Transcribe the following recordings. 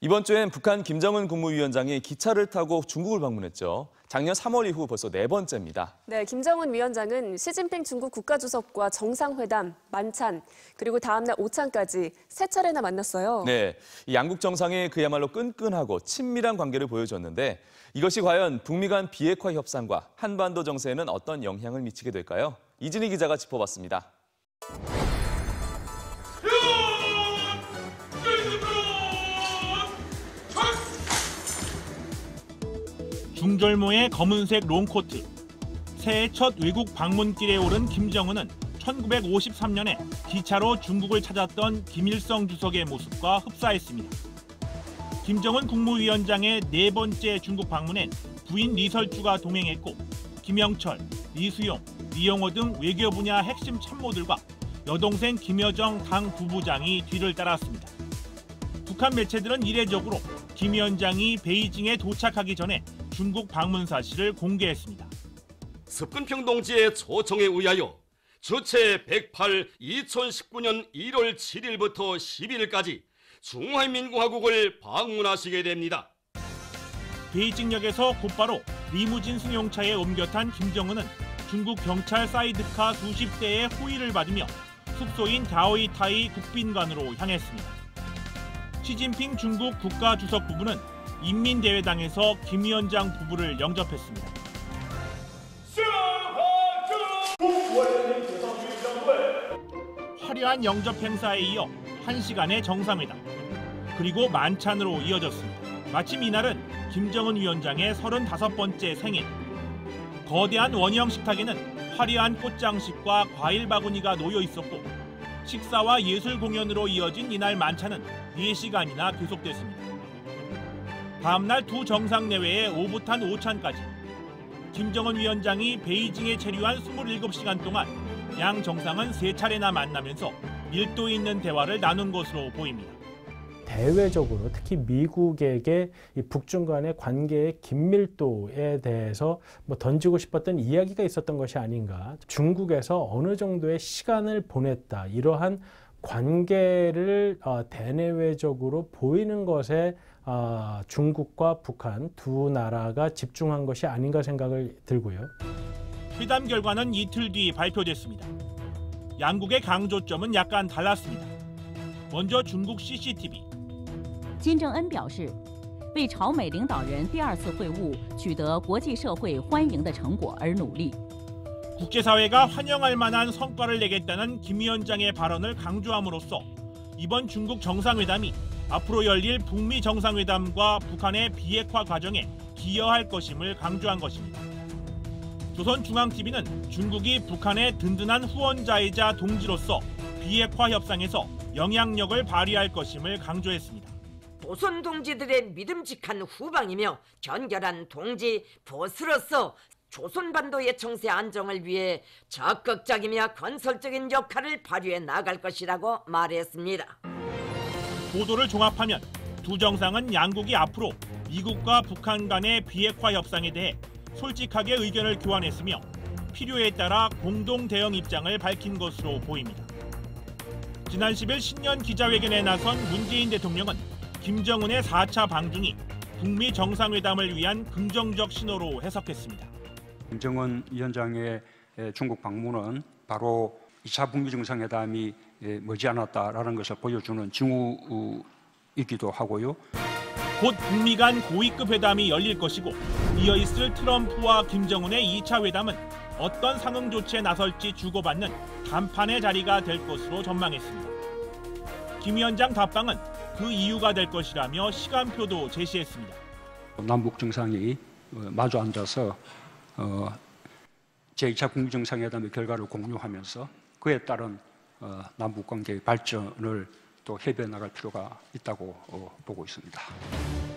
이번 주엔 북한 김정은 국무위원장이 기차를 타고 중국을 방문했죠. 작년 3월 이후 벌써 4번째입니다. 네, 김정은 위원장은 시진핑 중국 국가주석과 정상회담, 만찬, 그리고 다음날 오찬까지 3차례나 만났어요. 네, 이 양국 정상이 그야말로 끈끈하고 친밀한 관계를 보여줬는데 이것이 과연 북미 간 비핵화 협상과 한반도 정세에는 어떤 영향을 미치게 될까요? 이진희 기자가 짚어봤습니다. 중절모의 검은색 롱코트. 새해 첫 외국 방문길에 오른 김정은은 1953년에 기차로 중국을 찾았던 김일성 주석의 모습과 흡사했습니다. 김정은 국무위원장의 4번째 중국 방문엔 부인 리설주가 동행했고 김영철, 리수용, 리영호 등 외교 분야 핵심 참모들과 여동생 김여정 당 부부장이 뒤를 따랐습니다. 북한 매체들은 이례적으로 김 위원장이 베이징에 도착하기 전에 중국 방문 사실을 공개했습니다. 습근평동지의 초청에 의하여 주체 108 2019년 1월 7일부터 12일까지 중화민공화국을 방문하시게 됩니다. 베이징역에서 곧바로 리무진 승용차에 옮겨 탄 김정은은 중국 경찰 사이드카 수십 대의 호의를 받으며 숙소인 다오이타이 국빈관으로 향했습니다. 시진핑 중국 국가주석 부부는 인민대회당에서 김 위원장 부부를 영접했습니다. 화려한 영접 행사에 이어 1시간의 정상회담, 그리고 만찬으로 이어졌습니다. 마침 이날은 김정은 위원장의 35번째 생일. 거대한 원형 식탁에는 화려한 꽃장식과 과일 바구니가 놓여 있었고 식사와 예술 공연으로 이어진 이날 만찬은 4시간이나 계속됐습니다. 다음날 두 정상 내외의 오붓한 오찬까지 김정은 위원장이 베이징에 체류한 27시간 동안 양 정상은 3차례나 만나면서 밀도 있는 대화를 나눈 것으로 보입니다. 대외적으로 특히 미국에게 이 북중 간의 관계의 긴밀도에 대해서 던지고 싶었던 이야기가 있었던 것이 아닌가. 중국에서 어느 정도의 시간을 보냈다. 이러한 관계를 대내외적으로 보이는 것에 중국과 북한 두 나라가 집중한 것이 아닌가 생각을 들고요. 회담 결과는 이틀 뒤 발표됐습니다. 양국의 강조점은 약간 달랐습니다. 먼저 중국 CCTV. 金正恩表示，为朝美领导人第2次会晤取得国际社会欢迎的成果而努力。 국제사회가 환영할 만한 성과를 내겠다는 김 위원장의 발언을 강조함으로써 이번 중국 정상회담이 앞으로 열릴 북미 정상회담과 북한의 비핵화 과정에 기여할 것임을 강조한 것입니다. 조선중앙TV는 중국이 북한의 든든한 후원자이자 동지로서 비핵화 협상에서 영향력을 발휘할 것임을 강조했습니다. 조선 동지들의 믿음직한 후방이며 견결한 동지 보스로서 조선반도의 정세 안정을 위해 적극적이며 건설적인 역할을 발휘해 나갈 것이라고 말했습니다. 보도를 종합하면 두 정상은 양국이 앞으로 미국과 북한 간의 비핵화 협상에 대해 솔직하게 의견을 교환했으며 필요에 따라 공동 대응 입장을 밝힌 것으로 보입니다. 지난 10일 신년 기자회견에 나선 문재인 대통령은 김정은의 4차 방중이 북미 정상회담을 위한 긍정적 신호로 해석했습니다. 김정은 위원장의 중국 방문은 바로 2차 북미 정상회담이 머지않았다라는 것을 보여주는 징후이기도 하고요. 곧 북미 간 고위급 회담이 열릴 것이고 이어 있을 트럼프와 김정은의 2차 회담은 어떤 상응 조치에 나설지 주고받는 담판의 자리가 될 것으로 전망했습니다. 김 위원장 답방은 그 이유가 될 것이라며 시간표도 제시했습니다. 남북 정상이 마주 앉아서 제2차 북미 정상회담의 결과를 공유하면서 그에 따른 남북 관계의 발전을 또 협의해 나갈 필요가 있다고 보고 있습니다.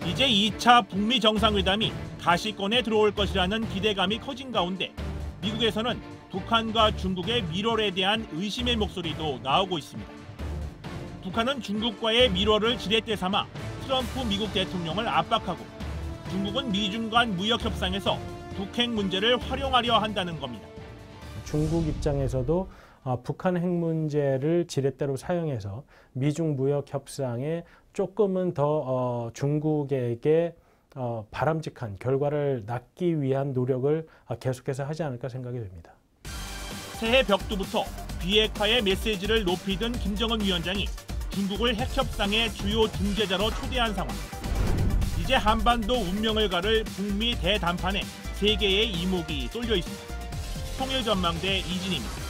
이제 2차 북미 정상회담이 가시권에 들어올 것이라는 기대감이 커진 가운데 미국에서는 북한과 중국의 밀월에 대한 의심의 목소리도 나오고 있습니다. 북한은 중국과의 밀월을 지렛대 삼아 트럼프 미국 대통령을 압박하고 중국은 미중 간 무역 협상에서 북핵 문제를 활용하려 한다는 겁니다. 중국 입장에서도 북한 핵 문제를 지렛대로 사용해서 미중 무역 협상에 조금은 더 중국에게 바람직한 결과를 낳기 위한 노력을 계속해서 하지 않을까 생각이 됩니다. 새해 벽두부터 비핵화의 메시지를 높이던 김정은 위원장이 중국을 핵협상의 주요 중재자로 초대한 상황. 이제 한반도 운명을 가를 북미 대담판에 세계의 이목이 쏠려 있습니다. 통일전망대 이진희입니다.